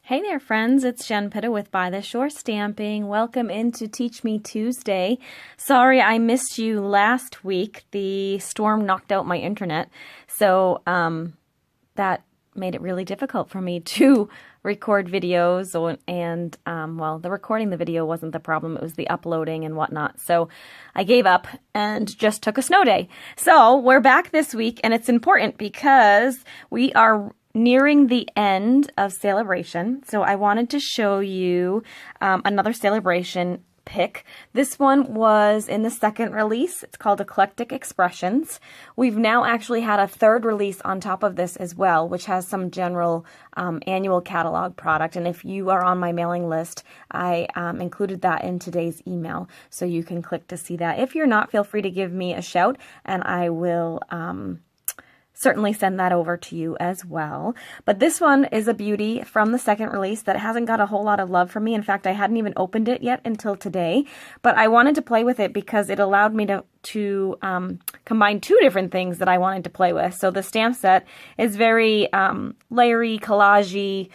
Hey there, friends. It's Jen Pitta with By the Shore Stamping. Welcome into Teach Me Tuesday. Sorry I missed you last week. The storm knocked out my internet, so that made it really difficult for me to record videos. Well, the recording the video wasn't the problem. It was the uploading and whatnot. So I gave up and just took a snow day. So we're back this week, and it's important because we are nearing the end of Celebration, so I wanted to show you another Celebration pick. This one was in the second release. It's called Eclectic Expressions. We've now actually had a third release on top of this as well, which has some general annual catalog product. And if you are on my mailing list, I included that in today's email, so you can click to see that. If you're not, feel free to give me a shout, and I will certainly send that over to you as well. But this one is a beauty from the second release that hasn't got a whole lot of love from me. In fact, I hadn't even opened it yet until today, but I wanted to play with it because it allowed me to combine two different things that I wanted to play with. So the stamp set is very layery, collagey,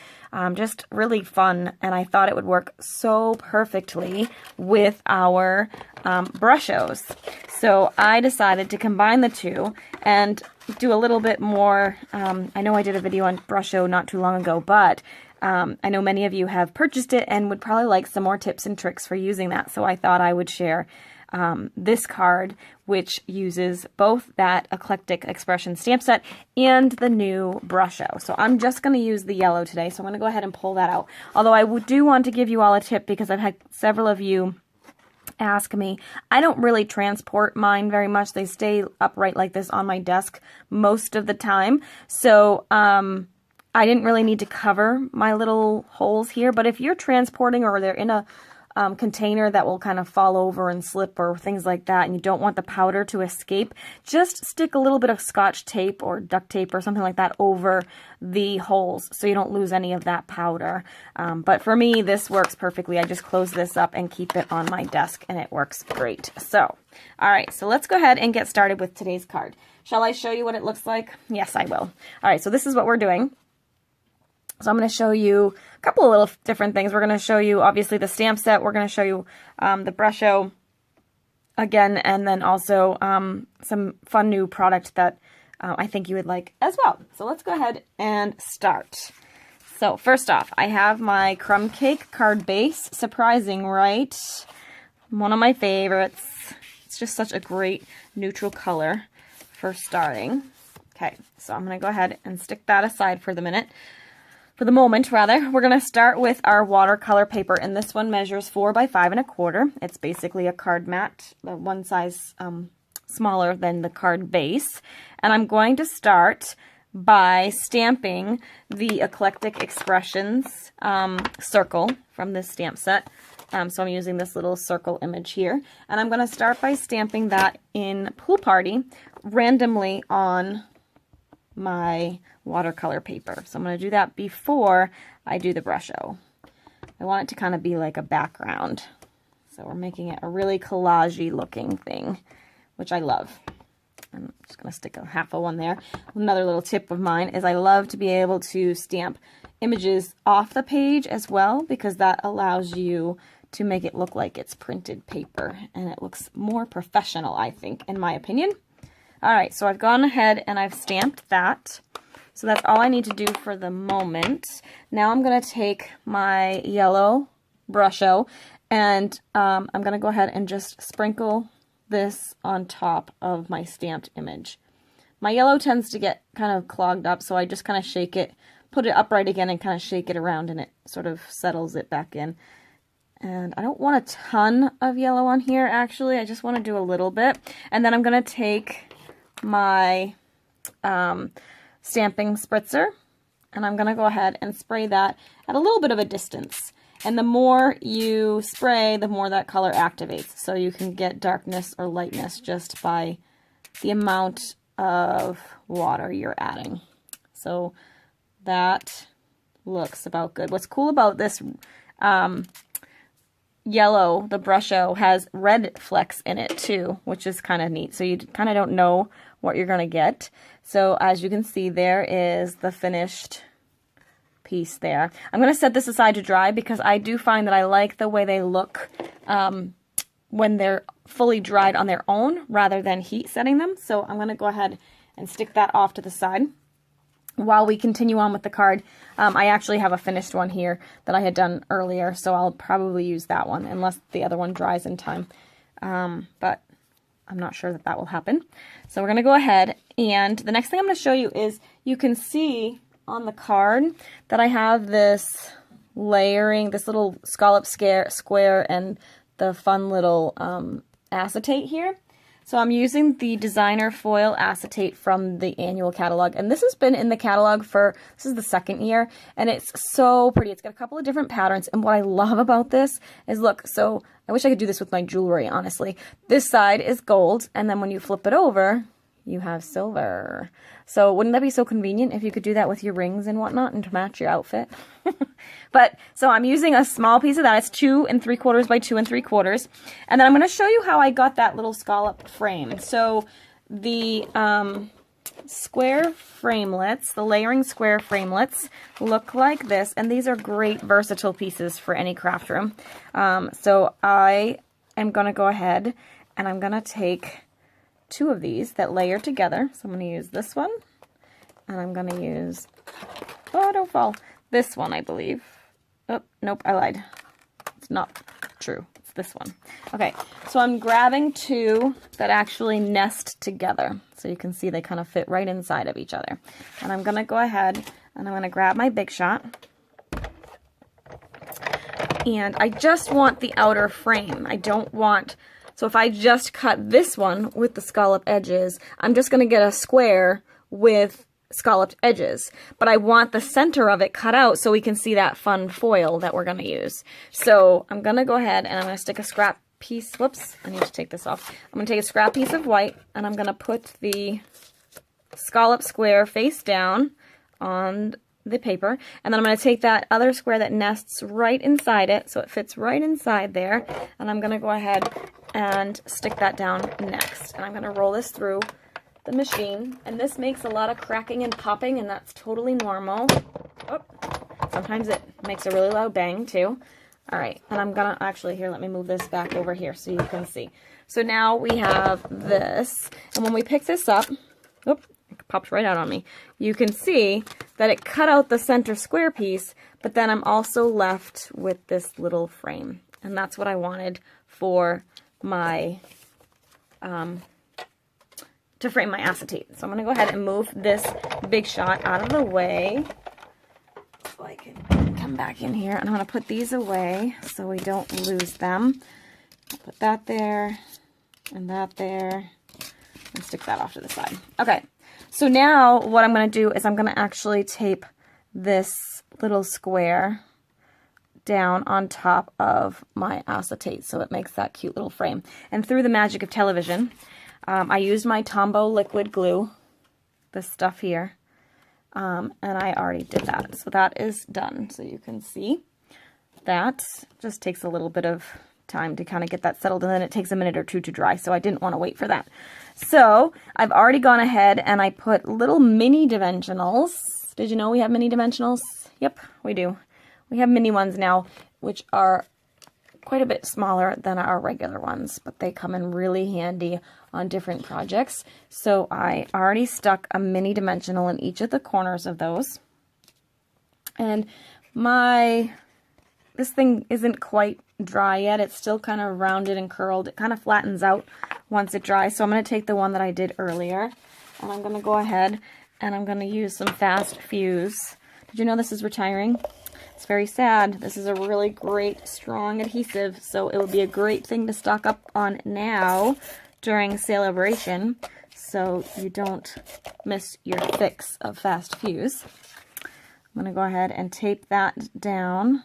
just really fun, and I thought it would work so perfectly with our Brushos. So I decided to combine the two and do a little bit more. I know I did a video on Brusho not too long ago, but I know many of you have purchased it and would probably like some more tips and tricks for using that. So I thought I would share this card, which uses both that Eclectic Expression stamp set and the new Brusho. So I'm just going to use the yellow today, so I'm going to go ahead and pull that out. Although I do want to give you all a tip because I've had several of you ask me. I don't really transport mine very much. They stay upright like this on my desk most of the time. So I didn't really need to cover my little holes here. But if you're transporting or they're in a container that will kind of fall over and slip or things like that, and you don't want the powder to escape, just stick a little bit of Scotch tape or duct tape or something like that over the holes so you don't lose any of that powder. But for me, this works perfectly. I just close this up and keep it on my desk, and it works great. So, all right, so let's go ahead and get started with today's card. Shall I show you what it looks like? Yes, I will. All right, so this is what we're doing. So I'm going to show you a couple of little different things. We're going to show you, obviously, the stamp set. We're going to show you the Brusho again, and then also some fun new product that I think you would like as well. So let's go ahead and start. So first off, I have my Crumb Cake card base. Surprising, right? One of my favorites. It's just such a great neutral color for starting. Okay, so I'm going to go ahead and stick that aside for the moment. We're going to start with our watercolor paper, and this one measures 4 by 5 1/4. It's basically a card mat, one size smaller than the card base. And I'm going to start by stamping the Eclectic Expressions circle from this stamp set. So I'm using this little circle image here. And I'm going to start by stamping that in Pool Party randomly on my watercolor paper. So I'm going to do that before I do the Brusho. I want it to kind of be like a background. So we're making it a really collagey looking thing, which I love. I'm just going to stick a half of one there. Another little tip of mine is I love to be able to stamp images off the page as well, because that allows you to make it look like it's printed paper, and it looks more professional, I think, in my opinion. All right, so I've gone ahead and I've stamped that. So that's all I need to do for the moment. Now I'm going to take my yellow Brusho, and I'm going to go ahead and just sprinkle this on top of my stamped image. My yellow tends to get kind of clogged up, so I just kind of shake it, put it upright again, and kind of shake it around, and it sort of settles it back in. And I don't want a ton of yellow on here, actually. I just want to do a little bit. And then I'm going to take my stamping spritzer, and I'm going to go ahead and spray that at a little bit of a distance. And the more you spray, the more that color activates. So you can get darkness or lightness just by the amount of water you're adding. So that looks about good. What's cool about this yellow, the Brusho, has red flecks in it too, which is kind of neat. So you kind of don't know what you're going to get. So as you can see, there is the finished piece there. I'm going to set this aside to dry because I do find that I like the way they look when they're fully dried on their own rather than heat setting them. So I'm going to go ahead and stick that off to the side. While we continue on with the card, I actually have a finished one here that I had done earlier, so I'll probably use that one unless the other one dries in time. But I'm not sure that that will happen. So we're going to go ahead, and the next thing I'm going to show you is you can see on the card that I have this layering, this little scallop square and the fun little acetate here. So I'm using the designer foil acetate from the annual catalog, and this has been in the catalog for, this is the 2nd year, and it's so pretty. It's got a couple of different patterns, and what I love about this is, look, so I wish I could do this with my jewelry, honestly. This side is gold, and then when you flip it over, you have silver. So wouldn't that be so convenient if you could do that with your rings and whatnot and to match your outfit? But, so I'm using a small piece of that. It's 2 3/4 by 2 3/4. And then I'm going to show you how I got that little scallop frame. So the square framelets, the layering square framelets look like this. And these are great versatile pieces for any craft room. So I am going to go ahead and I'm going to take 2 of these that layer together. So I'm going to use this one, and I'm going to use, oh, don't fall, this one, I believe. Oh, nope, I lied. It's not true. It's this one. Okay, so I'm grabbing 2 that actually nest together. So you can see they kind of fit right inside of each other. And I'm going to go ahead and I'm going to grab my Big Shot. And I just want the outer frame. I don't want... So if I just cut this one with the scallop edges, I'm just going to get a square with scalloped edges. But I want the center of it cut out so we can see that fun foil that we're going to use. So I'm going to go ahead and I'm going to stick a scrap piece. Whoops, I need to take this off. I'm going to take a scrap piece of white and I'm going to put the scallop square face down on the paper, and then I'm going to take that other square that nests right inside it, so it fits right inside there, and I'm going to go ahead and stick that down next. And I'm going to roll this through the machine, and this makes a lot of cracking and popping, and that's totally normal. Oh, sometimes it makes a really loud bang too. Alright, and I'm going to, actually here, let me move this back over here so you can see. So now we have this, and when we pick this up, oops, it pops right out on me. You can see that it cut out the center square piece, but then I'm also left with this little frame. And that's what I wanted for my, to frame my acetate. So I'm going to go ahead and move this Big Shot out of the way so I can come back in here. And I'm going to put these away so we don't lose them. I'll put that there and that there and stick that off to the side. Okay. So now what I'm going to do is I'm going to actually tape this little square down on top of my acetate so it makes that cute little frame. And through the magic of television, I used my Tombow liquid glue, this stuff here, and I already did that. So that is done. So you can see that just takes a little bit of time to kind of get that settled, and then it takes a minute or 2 to dry, so I didn't want to wait for that. So I've already gone ahead and I put little mini dimensionals. Did you know we have mini dimensionals? Yep, we do. We have mini ones now, which are quite a bit smaller than our regular ones, but they come in really handy on different projects. So I already stuck a mini dimensional in each of the corners of those. And this thing isn't quite dry yet. It's still kind of rounded and curled. It kind of flattens out once it dries. So I'm going to take the one that I did earlier, and I'm going to go ahead and I'm going to use some fast fuse. Did you know this is retiring? It's very sad. This is a really great strong adhesive, so it would be a great thing to stock up on now during Celebration so you don't miss your fix of fast fuse. I'm going to go ahead and tape that down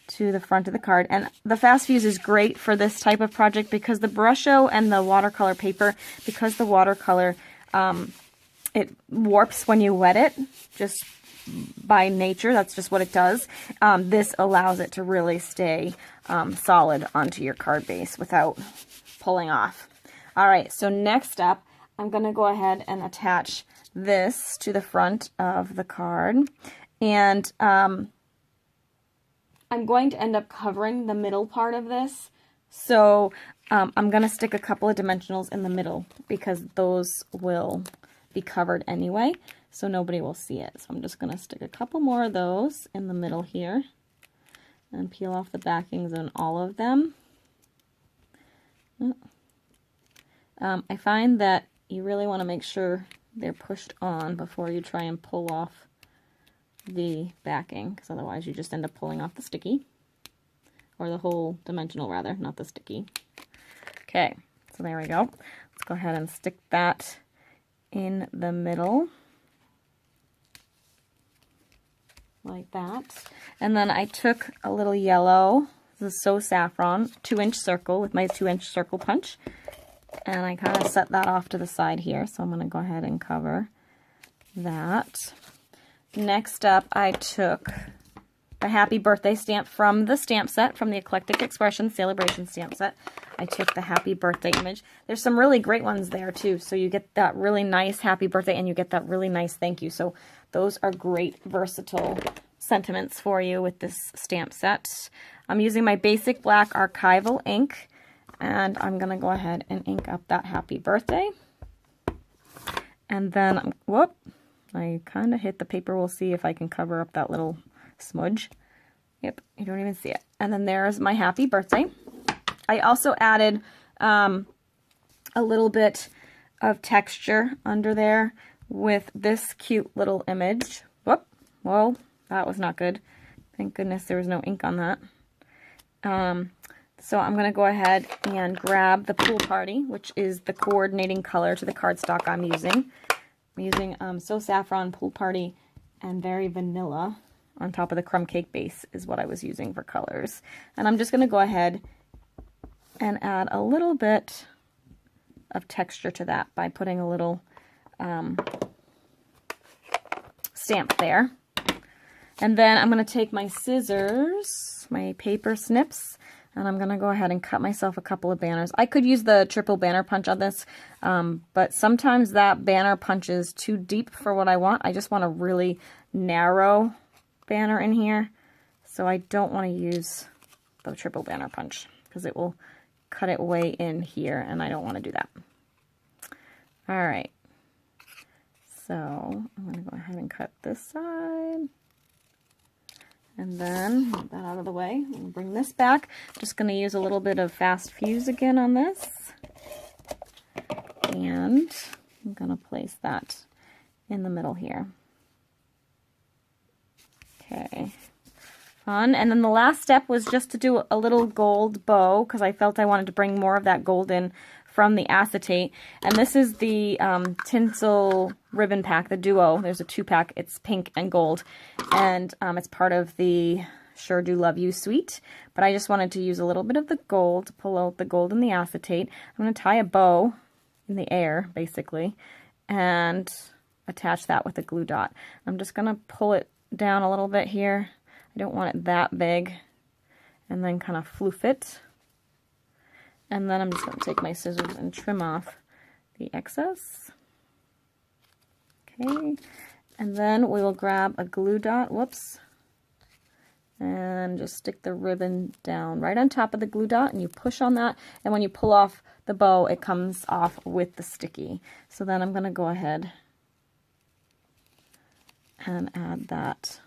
to the front of the card. And the fast fuse is great for this type of project because the Brusho and the watercolor paper, because the watercolor, it warps when you wet it, just by nature. That's just what it does. This allows it to really stay solid onto your card base without pulling off. All right, so next up, I'm going to go ahead and attach this to the front of the card. And I'm going to end up covering the middle part of this. So I'm going to stick a couple of dimensionals in the middle because those will be covered anyway, so nobody will see it. So I'm just going to stick a couple more of those in the middle here and peel off the backings on all of them. I find that you really want to make sure they're pushed on before you try and pull off the backing, because otherwise you just end up pulling off the sticky, or the whole dimensional rather, not the sticky. Okay, so there we go. Let's go ahead and stick that in the middle like that. And then I took a little yellow, this is So Saffron, 2-inch circle with my 2-inch circle punch, and I kind of set that off to the side here, so I'm going to go ahead and cover that. Next up, I took a happy birthday stamp from the stamp set, from the Eclectic Expression Celebration stamp set. I took the happy birthday image. There's some really great ones there too, so you get that really nice happy birthday and you get that really nice thank you. So those are great versatile sentiments for you with this stamp set. I'm using my basic black archival ink, and I'm going to go ahead and ink up that happy birthday. And then, whoop, I kind of hit the paper. We'll see if I can cover up that little smudge. Yep, you don't even see it. And then there's my happy birthday. I also added a little bit of texture under there with this cute little image. Whoop, well, that was not good. Thank goodness there was no ink on that. So I'm going to go ahead and grab the Pool Party, which is the coordinating color to the cardstock I'm using. I'm using So Saffron, Pool Party, and Very Vanilla on top of the crumb cake base is what I was using for colors. And I'm just going to go ahead and add a little bit of texture to that by putting a little stamp there. And then I'm going to take my scissors, my paper snips, and I'm going to go ahead and cut myself a couple of banners. I could use the triple banner punch on this, but sometimes that banner punch is too deep for what I want. I just want a really narrow banner in here, so I don't want to use the triple banner punch because it will cut it way in here, and I don't want to do that. All right, so I'm going to go ahead and cut this side. And then, get that out of the way, we'll bring this back. Just going to use a little bit of Fast Fuse again on this. And I'm going to place that in the middle here. Okay, fun. And then the last step was just to do a little gold bow, because I felt I wanted to bring more of that gold in from the acetate. And this is the tinsel ribbon pack, the duo. There's a 2-pack. It's pink and gold. And it's part of the Sure Do Love You suite. But I just wanted to use a little bit of the gold to pull out the gold in the acetate. I'm going to tie a bow in the air, basically, and attach that with a glue dot. I'm just going to pull it down a little bit here. I don't want it that big. And then kind of floof it. And then I'm just going to take my scissors and trim off the excess. Okay, and then we will grab a glue dot, whoops, and just stick the ribbon down right on top of the glue dot, and you push on that, and when you pull off the bow, it comes off with the sticky. So then I'm going to go ahead and add that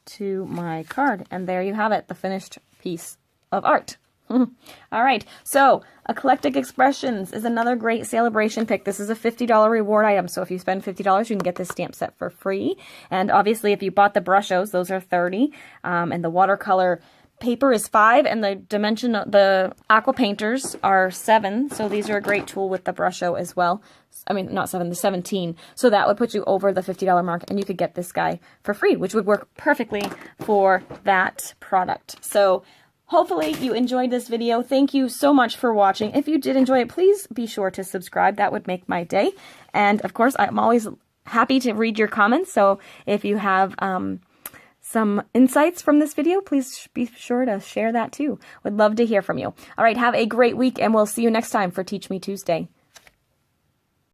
to my card, and there you have it, the finished piece of art. All right, so Eclectic Expressions is another great celebration pick. This is a $50 reward item, so if you spend $50, you can get this stamp set for free. And obviously, if you bought the Brushos, those are $30, and the watercolor paper is $5, and the aqua painters are $7. So these are a great tool with the Brusho as well. I mean, not 7, the 17. So that would put you over the $50 mark, and you could get this guy for free, which would work perfectly for that product. So hopefully you enjoyed this video. Thank you so much for watching. If you did enjoy it, please be sure to subscribe. That would make my day. And of course, I'm always happy to read your comments. So if you have some insights from this video, please be sure to share that too. Would love to hear from you. All right, have a great week, and we'll see you next time for Teach Me Tuesday.